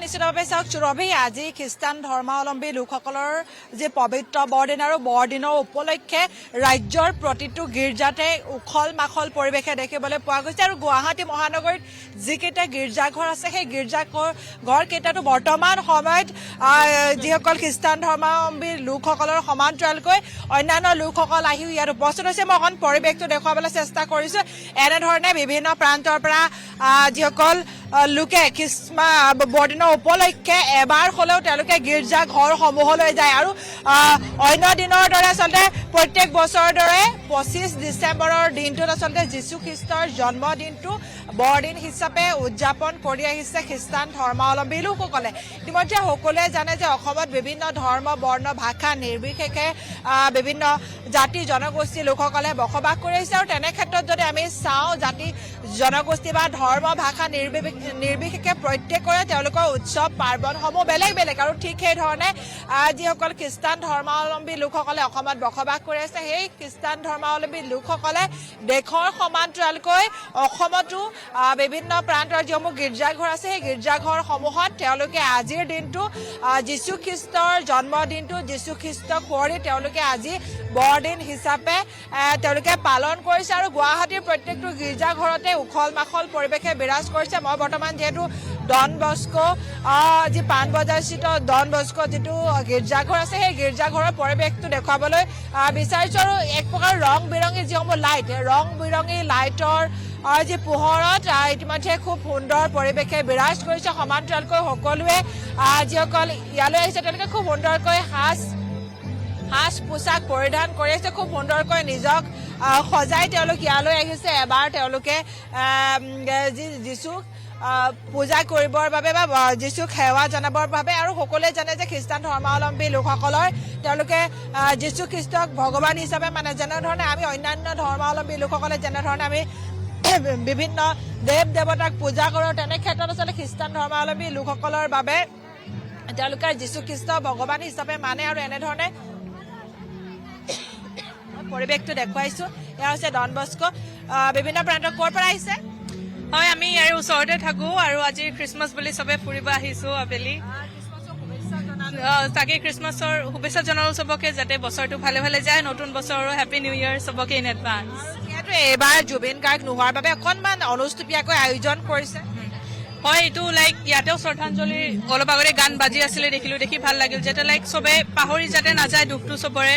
নিশ্চিতভাৱে চাওক ৰবি আজি খ্ৰীষ্টান ধৰ্মাৱলম্বী লোকসকলৰ যে পবিত্ৰ বৰদিন আৰু বৰদিনৰ উপলক্ষে ৰাজ্যৰ প্ৰতিটো গীৰ্জাতে উখল মাখল পৰিৱেশে দেখিবলৈ পোৱা গৈছে আৰু গুৱাহাটী মহানগৰীত যিকেইটা গীৰ্জাঘৰ আছে সেই গীৰ্জাঘৰ কেইটাতো বৰ্তমান সময়ত যিসকল খ্ৰীষ্টান ধৰ্মাৱলম্বী লোকসকলৰ সমান্তৰালকৈ অন্যান্য লোকসকল আহি ইয়াত উপস্থিত হৈছে। মই অকণ পৰিৱেশটো দেখুৱাবলৈ চেষ্টা কৰিছোঁ। এনেধৰণে বিভিন্ন প্ৰান্তৰ পৰা যিসকল লোকে বৰদিনৰ উপলক্ষে এবাৰ হ'লেও তেওঁলোকে গীৰ্জাঘৰসমূহলৈ যায় আৰু অন্য দিনৰ দৰে আচলতে প্ৰত্যেক বছৰৰ দৰে 25 ডিচেম্বৰৰ দিনটোত আচলতে যীশু খ্ৰীষ্টৰ জন্মদিনটো বৰদিন হিচাপে উদযাপন কৰি আহিছে খ্ৰীষ্টান ধৰ্মাৱলম্বী লোকসকলে। ইতিমধ্যে সকলোৱে জানে যে অসমত বিভিন্ন ধৰ্ম বৰ্ণ ভাষা নিৰ্বিশেষে বিভিন্ন জাতি জনগোষ্ঠীৰ লোকসকলে বসবাস কৰি আহিছে আৰু তেনে ক্ষেত্ৰত যদি আমি চাওঁ জাতি জনগোষ্ঠী বা ধৰ্ম ভাষা নিৰ্বিশেষে প্ৰত্যেকৰে তেওঁলোকৰ উৎসৱ পাৰ্বণসমূহ বেলেগ বেলেগ আৰু ঠিক সেইধৰণে যিসকল খ্ৰীষ্টান ধৰ্মাৱলম্বী লোকসকলে অসমত বসবাস কৰি আছে সেই খ্ৰীষ্টান ধৰ্মাৱলম্বী লোকসকলে দেশৰ সমান্তৰালকৈ অসমতো বিভিন্ন প্ৰান্তৰ যিসমূহ গীৰ্জাঘৰ আছে সেই গীৰ্জাঘৰসমূহত তেওঁলোকে আজিৰ দিনটো যীশু খ্ৰীষ্টৰ জন্মদিনটো যীশু খ্ৰীষ্টক সুঁৱৰি তেওঁলোকে আজি বৰদিন হিচাপে তেওঁলোকে পালন কৰিছে আৰু গুৱাহাটীৰ প্ৰত্যেকটো গীৰ্জাঘৰতে উখল মাখল পৰিৱেশে বিৰাজ কৰিছে। মই বৰ্তমান যিহেতু ডন বস্কো যি পাণবজাৰস্থিত ডন বস্কো যিটো গীৰ্জাঘৰ আছে সেই গীৰ্জাঘৰৰ পৰিৱেশটো দেখুৱাবলৈ বিচাৰিছোঁ আৰু এক প্ৰকাৰ ৰং বিৰঙী যিসমূহ ৰং বিৰঙী লাইটৰ যি পোহৰত ইতিমধ্যে খুব সুন্দৰ পৰিৱেশে বিৰাজ কৰিছে। সমান্তৰালকৈ সকলোৱে যিসকল ইয়ালৈ আহিছে তেওঁলোকে খুব সুন্দৰকৈ সাজ পোছাক পৰিধান কৰি আছে, খুব সুন্দৰকৈ নিজক সজাই তেওঁলোক ইয়ালৈ আহিছে। এবাৰ তেওঁলোকে যীশুক পূজা কৰিবৰ বাবে বা যীশুক সেৱা জনাবৰ বাবে আৰু সকলোৱে জানে যে খ্ৰীষ্টান ধৰ্মাৱলম্বী লোকসকলৰ তেওঁলোকে যীশু খ্ৰীষ্টক ভগৱান হিচাপে মানে যেনেধৰণে আমি অন্যান্য ধৰ্মাৱলম্বী লোকসকলে যেনেধৰণে আমি বিভিন্ন দেৱ দেৱতাক পূজা কৰোঁ তেনে ক্ষেত্ৰত আচলতে খ্ৰীষ্টান ধৰ্মাৱলম্বী লোকসকলৰ বাবে তেওঁলোকে যীশু খ্ৰীষ্ট ভগৱান হিচাপে মানে আৰু এনেধৰণে পৰিৱেশটো দেখুৱাইছোঁ। এয়া হৈছে ডন বস্কো। বিভিন্ন প্ৰান্তৰ ক'ৰ পৰা আহিছে? হয়, আমি ইয়াৰ ওচৰতে থাকোঁ আৰু আজি খ্ৰীষ্টমাছ বুলি চবে ফুৰিব আহিছোঁ আবেলি। তাকে খ্ৰীষ্টমাছৰ শুভেচ্ছা জনালোঁ চবকে, যাতে বছৰটো ভালে ভালে যায়। নতুন বছৰো হেপী নিউ ইয়েৰ চবকে ইন এডভান্স। যিহেতু এইবাৰ জুবিন গাৰ্গ নোহোৱাৰ বাবে অকণমান অনুষ্টুপীয়াকৈ আয়োজন কৰিছে। হয়, এইটো ইয়াতেও শ্ৰদ্ধাঞ্জলিৰ অলপ আগতে গান বাজি আছিলে দেখিলোঁ, দেখি ভাল লাগিল যাতে চবে পাহৰি যাতে নাযায় দুখটো চবৰে।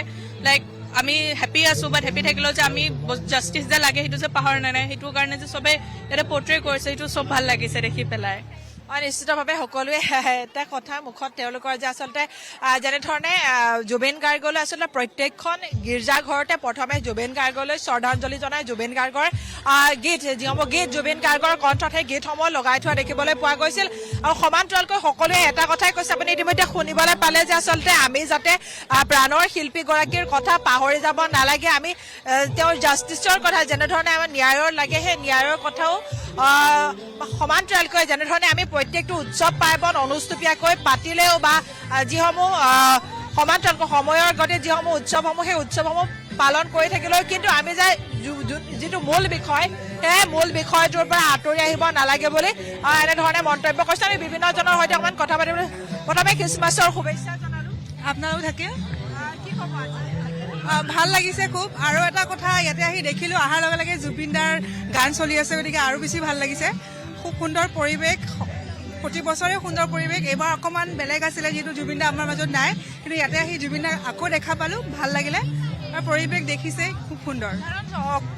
আমি হেপী আছোঁ বাট হেপী থাকিলেও যে আমি জাষ্টিছ যে লাগে সেইটো যে পাহৰা নাই, সেইটো কাৰণে যে চবে ইয়াতে পৰ্ট্ৰে কৰিছে সেইটো চব ভাল লাগিছে দেখি পেলাই। নিশ্চিতভাৱে সকলোৱে এটা কথা মুখত তেওঁলোকৰ যে আচলতে যেনেধৰণে জুবিন গাৰ্গলৈ আচলতে প্ৰত্যেকখন গীৰ্জাঘৰতে প্ৰথমে জুবিন গাৰ্গলৈ শ্ৰদ্ধাঞ্জলি জনাই জুবিন গাৰ্গৰ গীত যিসমূহ গীত জুবিন গাৰ্গৰ কণ্ঠত সেই গীতসমূহ লগাই থোৱা দেখিবলৈ পোৱা গৈছিল আৰু সমান্তৰালকৈ সকলোৱে এটা কথাই কৈছে, আপুনি ইতিমধ্যে শুনিবলৈ পালে যে আচলতে আমি যাতে প্ৰাণৰ শিল্পীগৰাকীৰ কথা পাহৰি যাব নালাগে, আমি তেওঁৰ জাষ্টিছৰ কথা যেনেধৰণে আমাৰ ন্যায়ৰ লাগে সেই ন্যায়ৰ কথাও সমান্তৰালকৈ যেনেধৰণে আমি প্ৰত্যেকটো উৎসৱ পাৰ্বণ অনুষ্টুপীয়াকৈ পাতিলেও বা যিসমূহ সমান্তৰালকৈ সময়ৰ গতিত যিসমূহ উৎসৱসমূহ সেই উৎসৱসমূহ পালন কৰি থাকিলেও কিন্তু আমি যে যিটো মূল বিষয় সেই মূল বিষয়টোৰ পৰা আঁতৰি আহিব নালাগে বুলি এনেধৰণে মন্তব্য কৰিছে। আমি বিভিন্নজনৰ সৈতে অকণমান কথা পাতিবলৈ প্ৰথমে খ্ৰীষ্টমাছৰ শুভেচ্ছা জনালোঁ। আপোনালোক থাকে কি ক'ব? ভাল লাগিছে খুব। আৰু এটা কথা ইয়াতে আহি দেখিলোঁ, অহাৰ লগে লগে জুবিন দাৰ গান চলি আছে, গতিকে আৰু বেছি ভাল লাগিছে। খুব সুন্দৰ পৰিৱেশ, প্ৰতি বছৰে সুন্দৰ পৰিৱেশ। এইবাৰ অকণমান বেলেগ আছিলে যিহেতু জুবিন দা আমাৰ মাজত নাই, কিন্তু ইয়াতে আহি জুবিন দাক আকৌ দেখা পালোঁ, ভাল লাগিলে আৰু পৰিৱেশ দেখিছে খুব সুন্দৰ।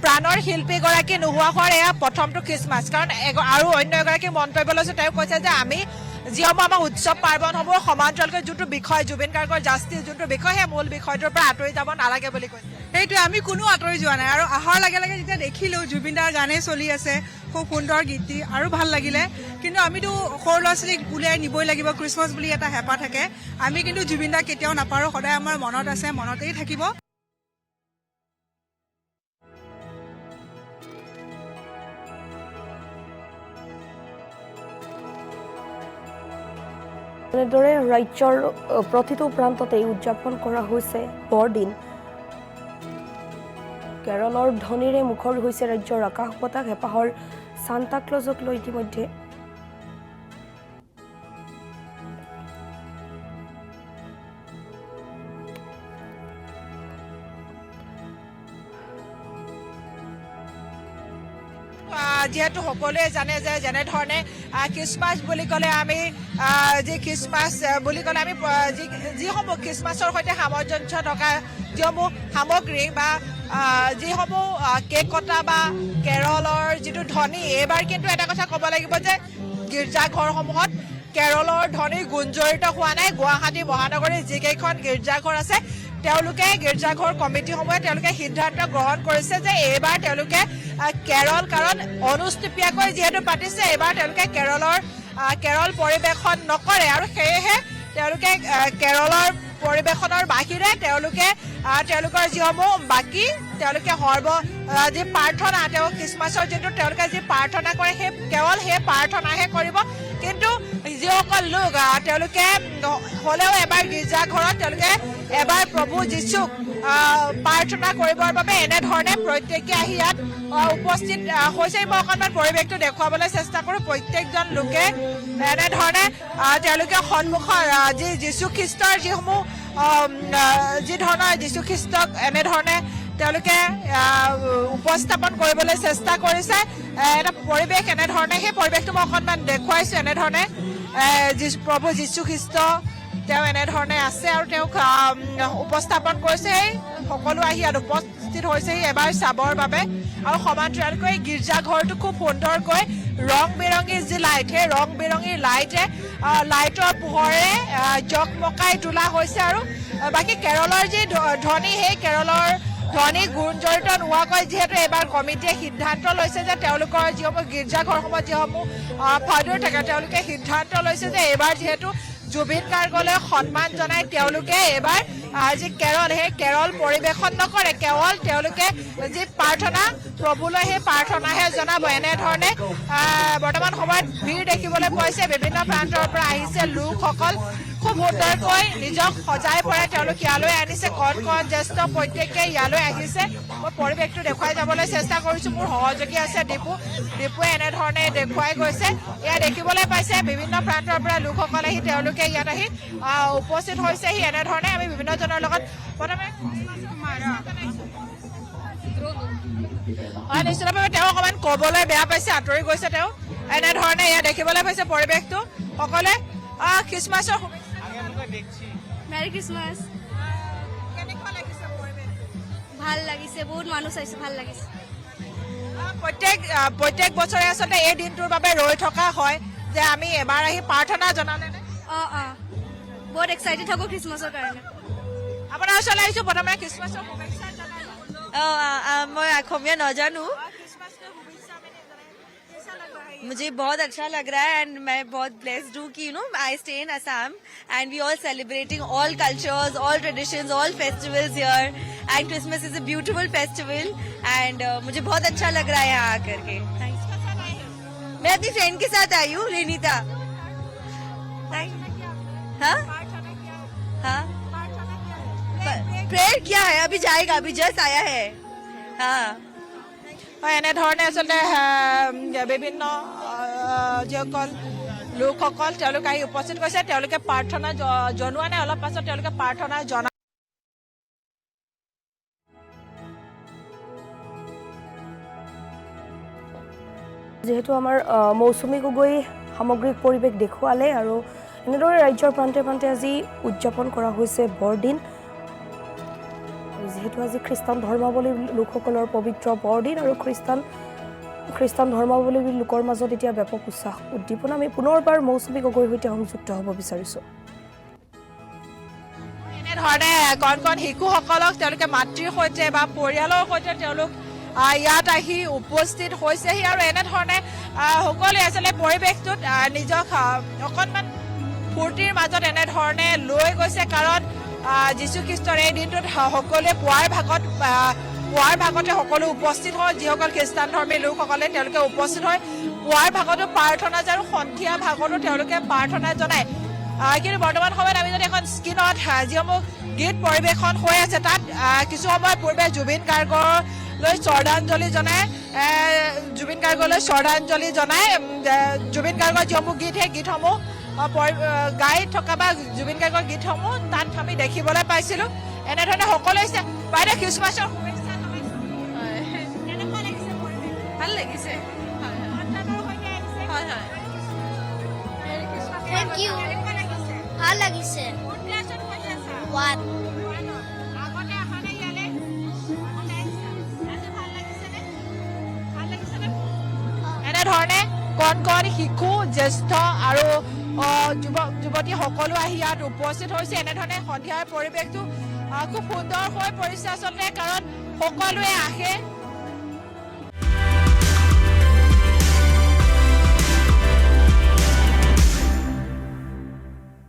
প্ৰাণৰ শিল্পীগৰাকী নোহোৱা হোৱাৰ এয়া প্ৰথমটো খ্ৰীষ্টমাছ, কাৰণ আৰু অন্য এগৰাকী মন্তব্য লৈছোঁ, তেওঁ কৈছে যে আমি যিসমূহ আমাৰ উৎসৱ পাৰ্বণসমূহ সমান্তৰালকৈ যোনটো বিষয় জুবিন গাৰ্গৰ জাষ্টিছ যোনটো বিষয় সেই মূল বিষয়টোৰ পৰা আঁতৰি যাব নালাগে বুলি কৈছে। সেইটোৱে, আমি কোনো আঁতৰি যোৱা নাই আৰু অহাৰ লগে লগে যেতিয়া দেখিলোঁ জুবিন দাৰ গানেই চলি আছে, খুব সুন্দৰ গীতটি আৰু ভাল লাগিলে। কিন্তু আমিতো সৰু ল'ৰা ছোৱালীক উলিয়াই নিবই লাগিব, খ্ৰীষ্টমাছ বুলি এটা হেঁপাহ থাকে। আমি কিন্তু জুবিন দাক কেতিয়াও নাপাৰোঁ, সদায় আমাৰ মনত আছে, মনতেই থাকিব। এনেদৰে ৰাজ্যৰ প্ৰতিটো প্ৰান্ততে উদযাপন কৰা হৈছে বৰদিন। কেৰলৰ ধ্বনিৰে মুখৰ হৈছে ৰাজ্যৰ আকাশ বতাহ। হেঁপাহৰ সান্তা ক্লজক লৈ ইতিমধ্যে যিহেতু সকলোৱে জানে যে যেনেধৰণে খ্ৰীষ্টমাছ বুলি ক'লে আমি যি খ্ৰীষ্টমাছ বুলি ক'লে আমি যিসমূহ খ্ৰীষ্টমাছৰ সৈতে সামঞ্জস্য থকা যিসমূহ সামগ্ৰী বা যিসমূহ কেক কটা বা কেৰলৰ যিটো ধ্বনি এইবাৰ কিন্তু এটা কথা ক'ব লাগিব যে গীৰ্জাঘৰসমূহত কেৰলৰ ধ্বনি গুঞ্জৰিত হোৱা নাই। গুৱাহাটী মহানগৰীৰ যিকেইখন গীৰ্জাঘৰ আছে তেওঁলোকে গীৰ্জাঘৰ কমিটিসমূহে তেওঁলোকে সিদ্ধান্ত গ্ৰহণ কৰিছে যে এইবাৰ তেওঁলোকে কেৰল কাৰণ অনুষ্টুপীয়াকৈ যিহেতু পাতিছে এইবাৰ তেওঁলোকে কেৰল পৰিৱেশন নকৰে আৰু সেয়েহে তেওঁলোকে কেৰলৰ পৰিৱেশনৰ বাহিৰে তেওঁলোকৰ যিসমূহ বাকী তেওঁলোকে যি প্ৰাৰ্থনা খ্ৰীষ্টমাছৰ যিটো তেওঁলোকে যি প্ৰাৰ্থনা কৰে কেৱল সেই প্ৰাৰ্থনাহে কৰিব। কিন্তু যিসকল লোক তেওঁলোকে হ'লেও এবাৰ গীৰ্জাঘৰত তেওঁলোকে এবাৰ প্ৰভু যীশুক প্ৰাৰ্থনা কৰিবৰ বাবে এনেধৰণে প্ৰত্যেকে আহি ইয়াত উপস্থিত হৈছে। মই অকণমান পৰিৱেশটো দেখুৱাবলৈ চেষ্টা কৰোঁ। প্ৰত্যেকজন লোকে এনেধৰণে তেওঁলোকে সন্মুখৰ যি যীশুখ্ৰীষ্টৰ যি ধৰণৰ যীশুখ্ৰীষ্টক এনেধৰণে তেওঁলোকে উপস্থাপন কৰিবলৈ চেষ্টা কৰিছে। এটা পৰিৱেশ এনেধৰণে সেই পৰিৱেশটো মই অকণমান দেখুৱাইছোঁ। এনেধৰণে প্ৰভু যীশুখ্ৰীষ্ট তেওঁ এনেধৰণে আছে আৰু তেওঁক উপস্থাপন কৰিছে। সকলো আহি ইয়াত উপস্থিত হৈছেহি এবাৰ চাবৰ বাবে আৰু সমান্তৰালকৈ গীৰ্জাঘৰটো খুব সুন্দৰকৈ ৰং বিৰঙী যি লাইট সেই ৰং বিৰঙী লাইটৰ পোহৰে জকমকাই তোলা হৈছে আৰু বাকী কেৰলৰ যি ধ্বনি সেই কেৰলৰ ধ্বনি গুঞ্জৰিত নোহোৱাকৈ যিহেতু এইবাৰ কমিটিয়ে সিদ্ধান্ত লৈছে যে তেওঁলোকৰ যিসমূহ গীৰ্জাঘৰসমূহত যিসমূহ ফাদাৰ থাকে তেওঁলোকে সিদ্ধান্ত লৈছে যে এইবাৰ যিহেতু জুবিন গাৰ্গলৈ সন্মান জনাই তেওঁলোকে এইবাৰ যি কেৰল সেই কেৰল পৰিৱেশন নকৰে। কেৱল তেওঁলোকে যি প্ৰাৰ্থনা প্ৰভুলৈ সেই প্ৰাৰ্থনাহে জনাব। এনেধৰণে বৰ্তমান সময়ত ভিৰ দেখিবলৈ পোৱাইছে। বিভিন্ন প্ৰান্তৰ পৰা আহিছে লোকসকল খুব সুন্দৰকৈ নিজক সজাই পৰাই তেওঁলোক ইয়ালৈ আনিছে। কণ জ্যেষ্ঠ প্ৰত্যেকে ইয়ালৈ আহিছে। মই পৰিৱেশটো দেখুৱাই যাবলৈ চেষ্টা কৰিছোঁ। মোৰ সহযোগী আছে দীপুৱে এনেধৰণে দেখুৱাই গৈছে। এয়া দেখিবলৈ পাইছে বিভিন্ন প্ৰান্তৰ পৰা লোকসকল আহি তেওঁলোকে ইয়াত আহি উপস্থিত হৈছেহি। এনেধৰণে আমি বিভিন্নজনৰ লগত প্ৰথমে নিশ্চিতভাৱে তেওঁ অকণমান ক'বলৈ বেয়া পাইছে, আঁতৰি গৈছে তেওঁ। এনেধৰণে এয়া দেখিবলৈ পাইছে পৰিৱেশটো। সকলোৱে খ্ৰীষ্টমাছৰ মেৰি ক্ৰিছমাছ। ভাল লাগিছে, বহুত মানুহ চাইছে, ভাল লাগিছে। প্ৰত্যেক বছৰে আচলতে এই দিনটোৰ বাবে ৰৈ থকা হয় যে আমি এবাৰ আহি প্ৰাৰ্থনা জনালে বহুত এক্সাইটেড থাকোঁ খ্ৰীষ্টমাছৰ কাৰণে। আপোনাৰ ওচৰলৈ আহিছোঁ। প্ৰথমে খ্ৰীষ্টমাছৰ শুভেচ্ছা জনাইছোঁ। मैं अखमिया नौजानू मुझे बहुत अच्छा लग रहा है एंड मैं बहुत ब्लेस्ड हूँ कि I stay in Assam and we all celebrating all cultures, all traditions, all festivals here and Christmas is a beautiful festival and मुझे बहुत अच्छा लग रहा है यहाँ आकर के। मैं अपनी फ्रेंड के साथ आई हूँ रेनिता। हाँ हाँ प्रेयर किया है, अभी जाएगा, अभी जस्ट आया है। हाँ এনেধৰণে আচলতে বিভিন্ন যিসকল লোকসকল তেওঁলোকে আহি উপস্থিত হৈছে। তেওঁলোকে প্ৰাৰ্থনা জনোৱা নাই, অলপ পাছত তেওঁলোকে প্ৰাৰ্থনা জনা। যিহেতু আমাৰ মৌচুমী গগৈ সামগ্ৰিক পৰিৱেশ দেখুৱালে আৰু এনেদৰে ৰাজ্যৰ প্ৰান্তে প্ৰান্তে আজি উদযাপন কৰা হৈছে বৰদিন। যিহেতু আজি খ্ৰীষ্টান ধৰ্মাৱলম্বী লোকসকলৰ পবিত্ৰ বৰদিন আৰু খ্ৰীষ্টান ধৰ্মাৱলম্বী লোকৰ মাজত এতিয়া ব্যাপক উৎসাহ উদ্দীপনা। আমি পুনৰবাৰ মৌচুমী গগৈৰ সৈতে সংযুক্ত হ'ব বিচাৰিছোঁ। এনেধৰণে কণ শিশুসকলক তেওঁলোকে মাতৃৰ সৈতে বা পৰিয়ালৰ সৈতে তেওঁলোক ইয়াত আহি উপস্থিত হৈছেহি আৰু এনেধৰণে সকলোৱে আচলতে পৰিৱেশটোত নিজক অকণমান ফূৰ্তিৰ মাজত এনেধৰণে লৈ গৈছে। কাৰণ যীশুখ্ৰীষ্টৰ এই দিনটোত সকলোৱে পুৱাৰ ভাগতে সকলো উপস্থিত হয়। যিসকল খ্ৰীষ্টান ধৰ্মী লোকসকলে তেওঁলোকে উপস্থিত হয় পুৱাৰ ভাগতো প্ৰাৰ্থনা যায় আৰু সন্ধিয়া ভাগতো তেওঁলোকে প্ৰাৰ্থনা জনায়। কিন্তু বৰ্তমান সময়ত আমি যদি এখন স্ক্ৰীণত যিসমূহ গীত পৰিৱেশন হৈ আছে তাত কিছু সময় পূৰ্বে জুবিন গাৰ্গলৈ শ্ৰদ্ধাঞ্জলি জনায় জুবিন গাৰ্গৰ যিসমূহ গীত সেই গীতসমূহ গাই থকা বা জুবিন গাৰ্গৰ গীতসমূহ তাত আমি দেখিবলৈ পাইছিলোঁ। এনেধৰণে সকলোৱে বাইদেউ খ্ৰীষ্টমাছৰ শুভেচ্ছা জনাইছোঁ। ভাল লাগিছে। ইউ ভাল লাগিছে ওৱান এনেধৰণে কণ কণ শিশু জ্যেষ্ঠ আৰু যুৱক যুৱতী সকলো আহি ইয়াত উপস্থিত হৈছে এনেধৰণে সন্ধিয়াৰ পৰিৱেশটো খুব সুন্দৰ হৈ পৰিছে আচলতে কাৰণ সকলোৱে আহে